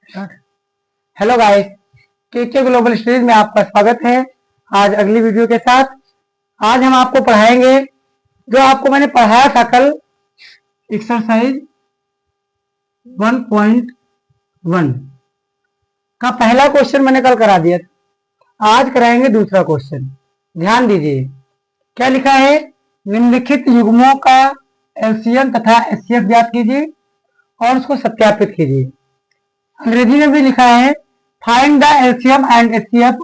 Hello guys, K K global studies में आपका स्वागत है। आज अगली वीडियो के साथ आज हम आपको पढ़ाएंगे जो आपको मैंने पढ़ाया था कल, एक्सरसाइज 1.1 का पहला क्वेश्चन मैंने कल करा दिया था। आज कराएंगे दूसरा क्वेश्चन। ध्यान दीजिए क्या लिखा है। निम्नलिखित युग्मों का एलसीएम तथा एचसीएफ ज्ञात कीजिए और उसको सत्यापित कीजिए। अंग्रेजी में भी लिखा है find the LCM and HCF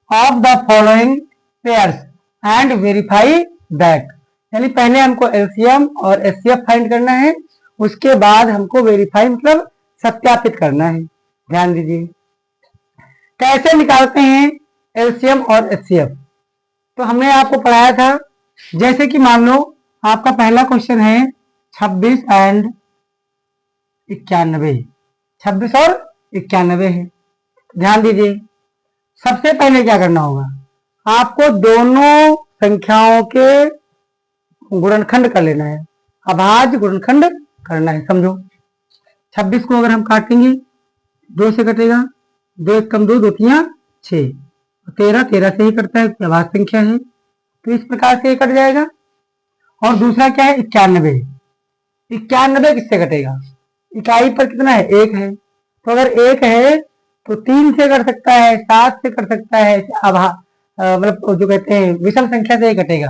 of the following pairs and verify that. यानी पहले हमको एलसीएम और एचसीएफ फाइंड करना है, उसके बाद हमको वेरीफाई मतलब सत्यापित करना है। ध्यान दीजिए कैसे निकालते हैं एलसीएम और एचसीएफ। तो हमने आपको पढ़ाया था, जैसे कि मान लो आपका पहला क्वेश्चन है 26 एंड 91, 26 और 91 है। ध्यान दीजिए सबसे पहले क्या करना होगा, आपको दोनों संख्याओं के गुणनखंड कर लेना है, अभाज्य गुणनखंड करना है। समझो 26 को अगर हम काटेंगे 2 से कटेगा, 2 एक कम 2, 2 तिया 6, 13 13 से ही कटता है, अभाज्य संख्या है तो इस प्रकार से कट जाएगा। और दूसरा क्या है 91, 91 किससे कटेगा, इकाई पर कितना है 1 है, तो अगर 1 है तो 3 से कट सकता है, 7 से कट सकता है, मतलब जो कहते हैं विषम संख्या से ही कटेगा।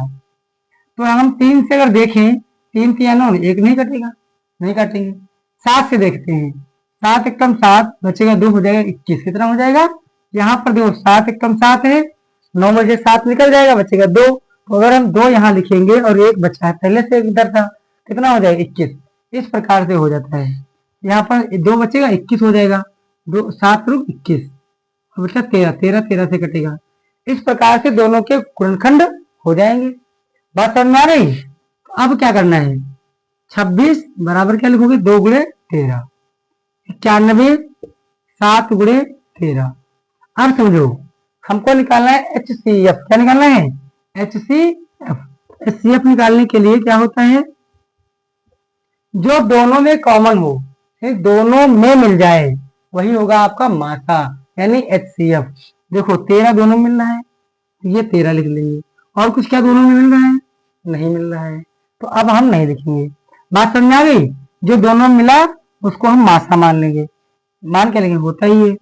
तो हम 3 से अगर देखें 3 तिया 9, 1 नहीं कटेगा, नहीं काटेंगे। 7 से देखते हैं, 7 एकम 7 बचेगा 2 हो जाएगा 21, कितना हो जाएगा यहाँ पर देखो 7 एकम 7 है, 9 बजे 7 निकल जाएगा बचेगा 2, तो अगर हम 2 यहाँ लिखेंगे और 1 बचा है, पहले से इधर था, कितना हो जाएगा 21। इस प्रकार से हो जाता है, यहाँ पर 2 बचेगा 21 हो जाएगा, 2 7 रुक 21 बचा 13, 13 13 से कटेगा। इस प्रकार से दोनों के गुणनखंड हो जाएंगे। बात समझ में आ रही। अब क्या करना है, 26 बराबर क्या लिखोगे 2 गुणे 13, 91 7 गुणे 13। अब समझो हमको निकालना है एचसीएफ। क्या निकालना है एचसीएफ। एचसीएफ निकालने के लिए क्या होता है, जो दोनों में कॉमन हो, दोनों में मिल जाए, वही होगा आपका मासा यानी एचसीएफ। देखो 13 दोनों मिल रहा है, ये 13 लिख लेंगे, और कुछ क्या दोनों में मिल रहा है, नहीं मिल रहा है, तो अब हम नहीं लिखेंगे। बात समझ आ गई। जो दोनों मिला उसको हम मासा मान लेंगे, मान के लेंगे होता ही है।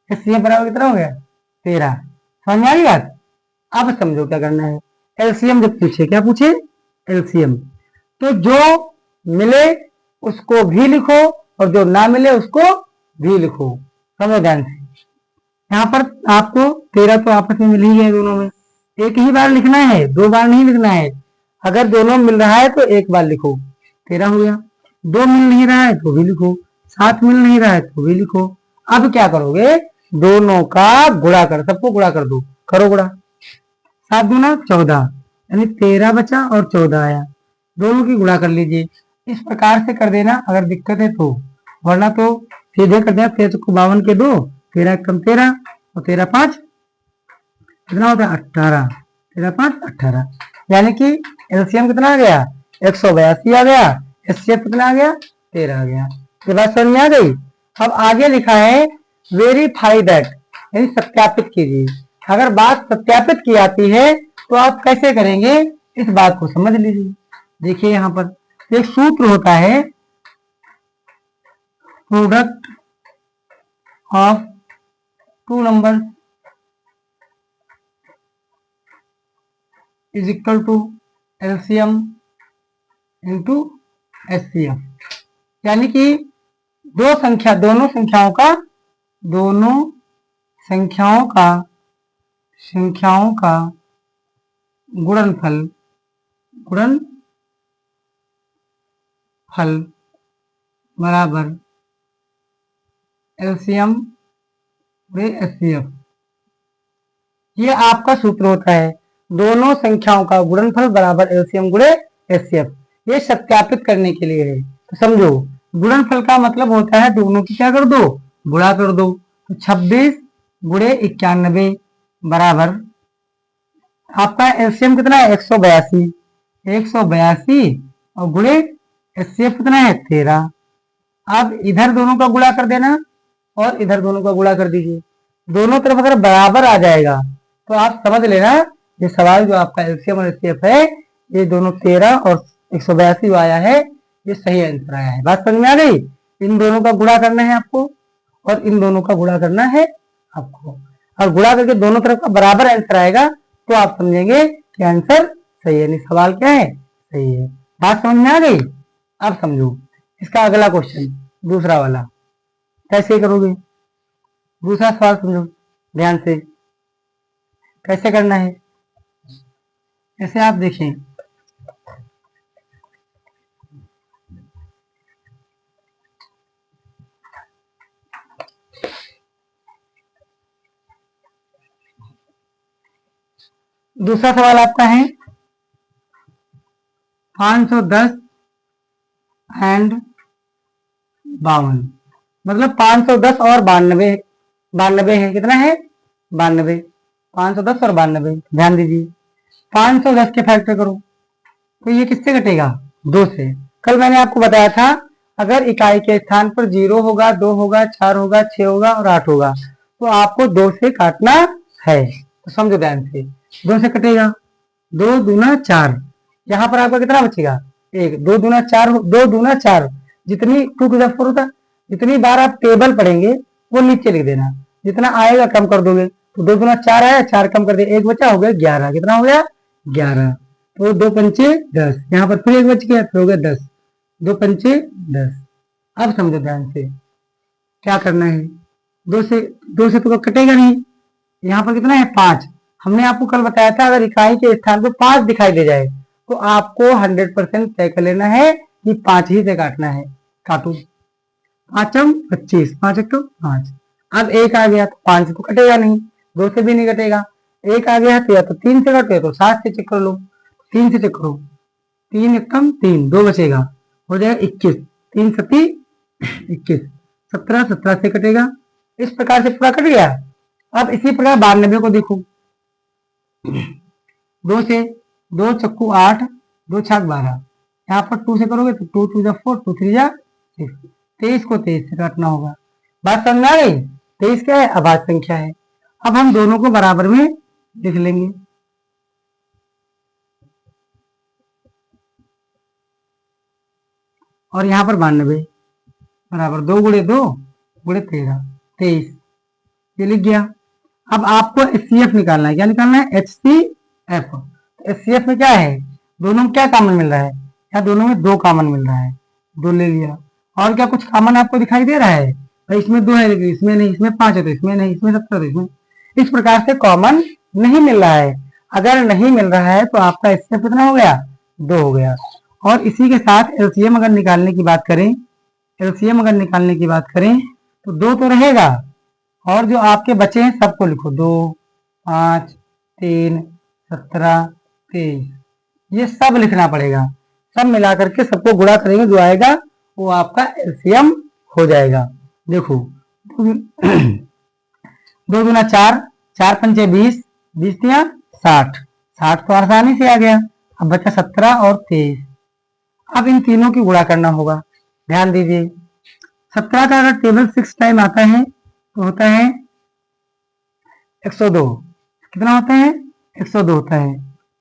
एचसीएफ बराबर कितना हो गया 13। समझ में आ गई बात। अब समझो क्या करना है, एलसीएम जब पूछे, क्या पूछे एलसीएम, तो जो मिले उसको भी लिखो और जो ना मिले उसको भी लिखो। समझो ध्यान से, यहाँ पर आपको 13 तो आपस में मिल ही गए दोनों में, एक ही बार लिखना है, 2 बार नहीं लिखना है। अगर दोनों मिल रहा है तो एक बार लिखो, 13 हो गया। 2 मिल नहीं रहा है तो भी लिखो, 7 मिल नहीं रहा है तो भी लिखो। अब क्या करोगे, दोनों का गुणा कर, सबको गुणा कर दो, करो गुणा। 7 दूना 14 यानी 13 बचा और 14 आया, दोनों की गुणा कर लीजिए। इस प्रकार से कर देना अगर दिक्कत है तो, वरना तो सीधे कर देना। 13 को 52 के 2, 13 कम 13 और 13 5 कितना होता है 18, 13 5 18, यानी कि एलसीएम कितना आ गया 182 आ गया, एचसीएफ कितना आ गया 13 आ गया। ये बात समझ में आ गई। अब आगे लिखा है वेरीफाई दैट, यानी सत्यापित कीजिए। अगर बात सत्यापित की आती है तो आप कैसे करेंगे, इस बात को समझ लीजिए। देखिए यहाँ पर एक सूत्र होता है, product of 2 number is equal to LCM into HCF. यानी कि दोनों संख्याओं का गुणनफल बराबर एलसीएम एचसीएफ। ये आपका सूत्र होता है, दोनों संख्याओं का गुणनफल बराबर एलसीएम गुणे एचसीएफ। ये सत्यापित करने के लिए है। तो समझो गुणनफल का मतलब होता है दोनों की क्या कर दो, गुणा कर दो। तो 26 गुणे 91 बराबर आपका एलसीएम कितना है 182, 182 और गुणे एचसीएफ कितना है 13। अब इधर दोनों का गुणा कर देना और इधर दोनों का गुणा कर दीजिए। दोनों तरफ अगर बराबर आ जाएगा तो आप समझ लेना ये सवाल जो आपका एलसीएम और एचसीएफ है, ये दोनों 13 और 182 आया है, ये सही आंसर आया है। बात समझ में आ गई? इन दोनों का गुणा करना है आपको और इन दोनों का गुणा करना है आपको, और गुणा करके दोनों तरफ का बराबर आंसर आएगा तो आप समझेंगे कि आंसर सही है, नहीं सवाल क्या है, सही है। बात समझ में आ गई? अब समझो इसका अगला क्वेश्चन, दूसरा वाला कैसे करोगे। दूसरा सवाल समझो ध्यान से, कैसे करना है। ऐसे आप देखें, दूसरा सवाल आपका है 510 एंड 52, मतलब 510 और 92, 92 है, कितना है 92, 510 और 92। ध्यान दीजिए 510 के फैक्टर करो तो ये किससे घटेगा, 2 से। कल मैंने आपको बताया था अगर इकाई के स्थान पर 0 होगा, 2 होगा, 4 होगा, 6 होगा और 8 होगा तो आपको 2 से काटना है। तो समझो ध्यान से, 2 से कटेगा, 2 दूना 4, यहाँ पर आपका कितना बचेगा 1, 2 दूना 4, 2 दूना 4, जितनी 2 टू द 4 होता, जितनी बार आप टेबल पढ़ेंगे वो नीचे लिख देना, जितना आएगा कम कर दोगे। तो 2 दूना 4 आया, 4 कम कर दे, 1 बचा, हो गया 11, कितना हो गया 11। तो 2 पंचे 10, यहाँ पर फिर 1 बच गया, फिर हो गया 10, 2 पंचे 10। अब समझो ध्यान से क्या करना है, 2 से तो कटेगा नहीं, यहाँ पर कितना है 5। हमने आपको कल बताया था अगर इकाई के स्थान पर 5 दिखाई दे जाए तो आपको 100% तय कर लेना है कि 5 ही से काटना है। काटो, 5 25, 5 1 5। अब 1 आ गया तो 5 से तो कटेगा नहीं, 2 से भी नहीं कटेगा, 1 आ गया तो या तो 3 से कटे तो 7 से चेक कर लो, 3 से चेक करो, 3 एकम 3, 2 बचेगा, हो जाएगा 21, 3 सती 21, 17, 17 से कटेगा। इस प्रकार से पूरा कट गया। अब इसी प्रकार 92 को देखो, 2 से 2 चक्कू 8, 2 छक 12, यहाँ पर 2 से करोगे तो 2 2 4, 2 3 6, 23 को 23 से काटना होगा। बात समझ में आ गई? 23 क्या है, अभाज्य संख्या है। अब हम दोनों को बराबर में लिख लेंगे, और यहाँ पर 92 बराबर 2 गुणे 2 गुणे 13, 23, ये लिख गया। अब आपको एचसीएफ निकालना है, क्या निकालना है, एचसीएफ। एचसीएफ में क्या है, दोनों में क्या कॉमन मिल रहा है, या दोनों में 2 कॉमन मिल रहा है, 2 ले लिया। और क्या कुछ कॉमन आपको दिखाई दे रहा है, भाई इसमें 2 है लेकिन इसमें नहीं, इसमें 5 है तो इसमें नहीं, इसमें 70 तो इसमें, इस प्रकार से कॉमन नहीं मिल रहा है। अगर नहीं मिल रहा है तो आपका एचसीएफ कितना हो गया, 2 हो गया। और इसी के साथ एलसीएम अगर निकालने की बात करें, एलसीएम अगर निकालने की बात करें तो 2 तो रहेगा, और जो आपके बचे हैं सबको लिखो, 2 5 3 17 23, ये सब लिखना पड़ेगा। सब मिलाकर के सबको गुणा करेंगे, जो आएगा वो आपका एलसीएम हो जाएगा। देखो 2 दूना 4, 4 पंचे 20, 20 दिया 60, 60 तो आसानी से आ गया। अब बचा 17 और 23। अब इन तीनों की गुणा करना होगा। ध्यान दीजिए 17 का अगर टेबल 6 टाइम आता है तो होता है 102, कितना होता है 102 होता है,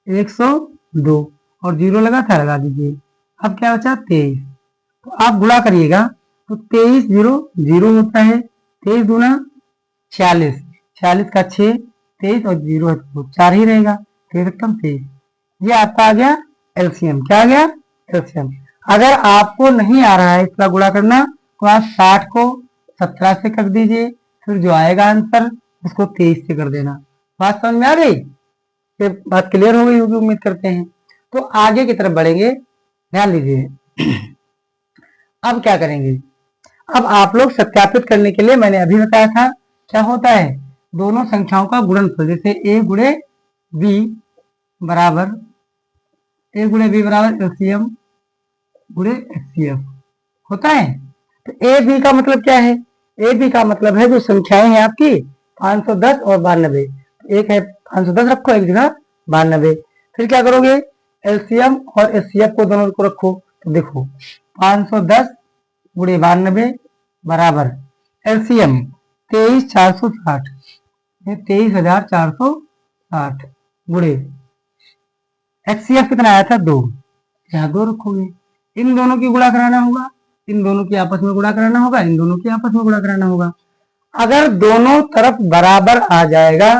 102 और 0 लगा था, लगा दीजिए। अब क्या बचा 23, तो आप गुणा करिएगा तो 23 0 0 होता है, 23 दूना 46, 46 का 6, 23 और 0 है तो 4 ही रहेगा, 23। ये आपका आ गया एलसीएम। क्या आ गया, एलसीएम। अगर आपको नहीं आ रहा है इसका गुणा करना तो आप 60 को 17 से कर दीजिए, फिर जो आएगा आंसर उसको 23 से कर देना। बात समझ में आ गई? ये बात क्लियर हो गई होगी उम्मीद करते हैं। तो आगे की तरफ बढ़ेंगे, ध्यान दीजिए। अब क्या करेंगे, अब आप लोग सत्यापित करने के लिए मैंने अभी बताया था क्या होता है, दोनों संख्याओं का गुणनफल, जैसे a गुणे b बराबर एलसीएम गुणे एचसीएफ होता है। तो ए बी का मतलब क्या है, ए बी का मतलब है जो संख्याएं हैं आपकी 510 और 92, एक है 510 रखो, एक जगह 92। फिर क्या करोगे, एलसीएम और एचसीएफ को दोनों को रखो, तो देखो 510 गुणे 92 बराबर एलसीएम 23,460, 23,460 गुणे एचसीएफ कितना आया था 2, यहाँ 2 रखोगे। इन दोनों की गुणा कराना होगा, इन दोनों की आपस में गुणा कराना होगा, इन दोनों की आपस में गुणा कराना होगा। अगर दोनों तरफ बराबर आ जाएगा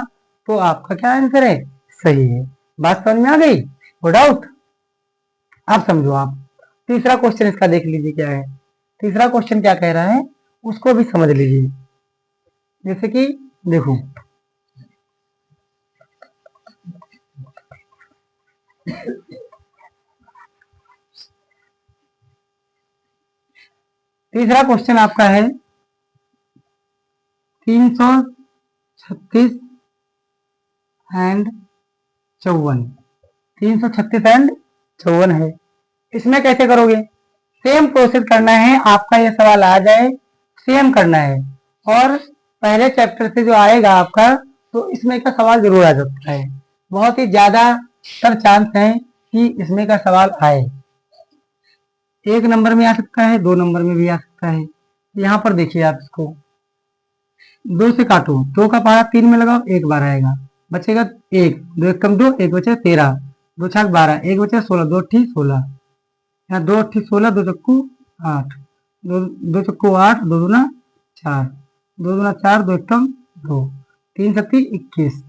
तो आपका क्या आंसर है, सही है। बात समझ में आ गई, नो डाउट। आप समझो। आप तीसरा क्वेश्चन इसका देख लीजिए क्या है। तीसरा क्वेश्चन क्या कह रहा है उसको भी समझ लीजिए। जैसे कि देखो, तीसरा क्वेश्चन आपका है 336 एंड 54, 336 एंड 54 है। इसमें कैसे करोगे, सेम प्रोसेस करना है। आपका ये सवाल आ जाए सेम करना है, और पहले चैप्टर से जो आएगा आपका तो इसमें का सवाल जरूर आ सकता है। बहुत ही ज्यादा तर चांस है कि इसमें का सवाल आए। 1 नंबर में आ सकता है, 2 नंबर में भी आ सकता है। यहाँ पर देखिए आप इसको 2 से काटो, 2 का पहाड़ा 3 में लगाओ, 1 बार आएगा, बचेगा 1, 2 1 कम 2, 1 बचे 13, 2 छाक 12, 1 बचे 16, 2 अट्ठी 16, यहाँ 2 अट्ठी 16, 2 चक्कू 8, 2 चक्कू 8, 2 दूना 4, 2 दूना 4, 2 एकम 2, 3 सत्ती 21,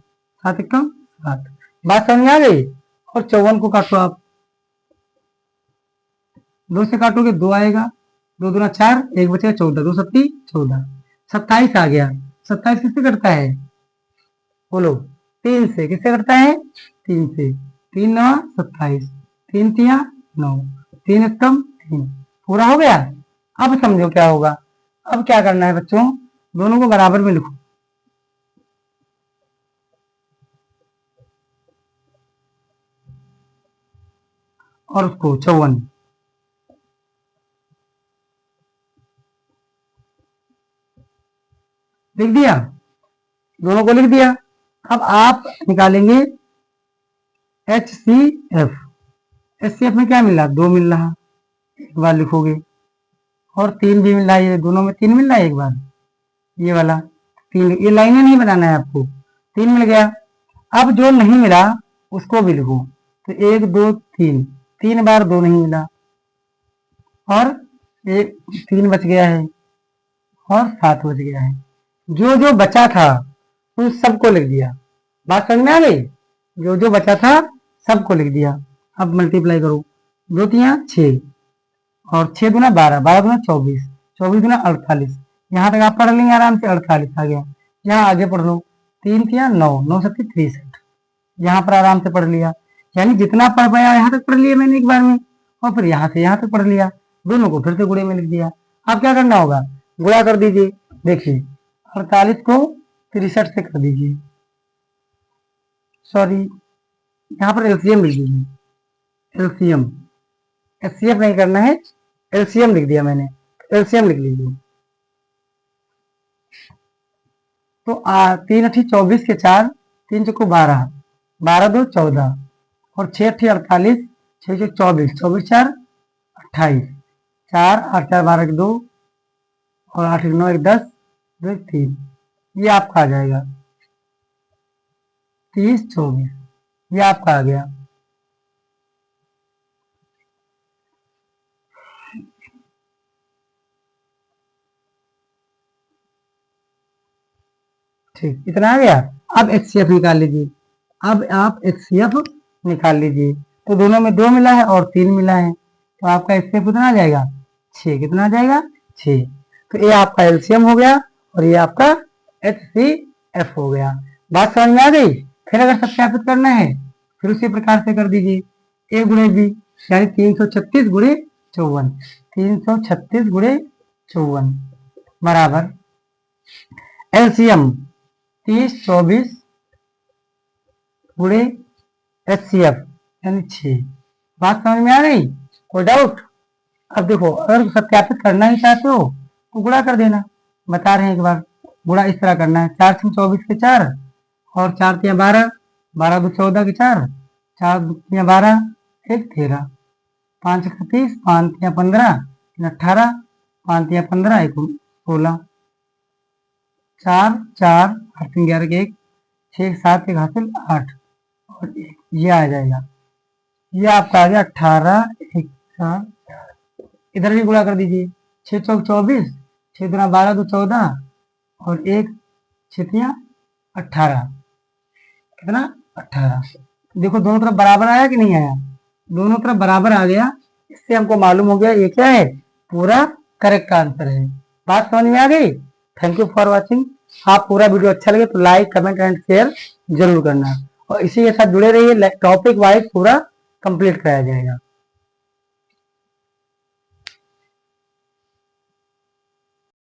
7 एकम 7। बात समझ में आ गई। और 54 को काटो आप, 2 से काटोगे 2 आएगा, 2 दूना 4, 1 बचेगा 14, 2 सत्ती 14, 27 आ गया। 27 किससे कटता है, बोलो, 3 से। किससे कटता है, 3 से। 3 9 27, 3 3 9, 3 एकम 3, पूरा हो गया। अब समझो क्या होगा। अब क्या करना है बच्चों, दोनों को बराबर में लिखो, और उसको 54 लिख दिया, दोनों को लिख दिया। अब आप निकालेंगे H C F. H C F में क्या मिल रहा, 2 मिल रहा, एक बार लिखोगे, और 3 भी मिल रहा है, ये दोनों में 3 मिल रहा है एक बार, ये वाला 3, ये लाइनें नहीं बनाना है आपको, 3 मिल गया। अब जो नहीं मिला उसको भी लिखो, तो 1 2 3, 3 बार 2 नहीं मिला, और 3 बच गया है, और 7 बच गया है। जो जो बचा था उन सबको लिख दिया। बात समझ में आ गई, जो जो बचा था सबको लिख दिया। अब मल्टीप्लाई करो, 2 3 6, और 6 दूना 12, 12 दूना 24, 24 दूना 48, यहाँ तक आप पढ़ लेंगे आराम से, 48 आ गया। यहाँ आगे पढ़ लो, 3 3 9, 9 7 63, यहाँ पर आराम से पढ़ लिया। यानी जितना पढ़ पाया यहाँ तक पढ़ लिया मैंने एक बार में, और फिर यहाँ से यहाँ तक पढ़ लिया, दोनों को फिर से गुणे में लिख दिया। अब क्या करना होगा, गुणा कर दीजिए। देखिए 48 को 63 से कर दीजिए, सॉरी यहाँ पर एलसीएम लिख दीजिए, एलसीएम, एचसीएफ नहीं करना है, एलसीएम लिख दिया मैंने, एलसीएम लिख लीजिए। तो 3 अठी 24 के 4, 3 चक्कू 12, 12 2 14, और 6 अठी 48, 6 6 24, 24 4 28, 4 8 4 12 2, और 8 1 9 1 10, 2 1 3, ये आपका आ जाएगा 30 24, ये आपका आ गया। ठीक, इतना आ गया। अब एचसीएफ निकाल लीजिए, अब आप एचसीएफ निकाल लीजिए। तो दोनों में 2 मिला है और 3 मिला है, तो आपका एचसीएफ कितना आ जाएगा, 6। कितना आ जाएगा, 6। तो ये आपका एलसीएम हो गया, और ये आपका एचसीएफ हो गया। बात समझ में आ गई। फिर अगर सत्यापित करना है फिर उसी प्रकार से कर दीजिए, ए गुणे बी, यानी 336 गुणे 54, 336 गुणे 54 बराबर एलसीएम 30 24 गुणे एचसीएफ यानी 6। बात समझ में आ गई, कोई डाउट। अब देखो, अगर सत्यापित करना ही चाहते हो तो गुणा कर देना, बता रहे हैं एक बार। गुणा इस तरह करना है, 4 6 24 के 4, और 4 3 12, 12 2 14 के 4, 4 3 12, 1 13, 5 1 30, 5 3 15, 3 18, 5 3 15, 1 16, 4 4 8 3 11 के 1 6 7 1 हासिल 8 और 1 ये आ जाएगा। ये आपका आ गया 18 1 4 इधर भी गुणा कर दीजिए। 6 चौक 24 6 दुना 12 तो 14 और 1 6 18 कितना 18। देखो दोनों तरफ बराबर आया कि नहीं आया, दोनों तरफ बराबर आ गया। इससे हमको मालूम हो गया ये क्या है, पूरा करेक्ट आंसर है। बात समझ में आ गई। Thank you for watching. आप पूरा वीडियो अच्छा लगे तो लाइक कमेंट एंड शेयर जरूर करना और इसी के साथ जुड़े रहिए, टॉपिक वाइज पूरा कंप्लीट कराया जाएगा।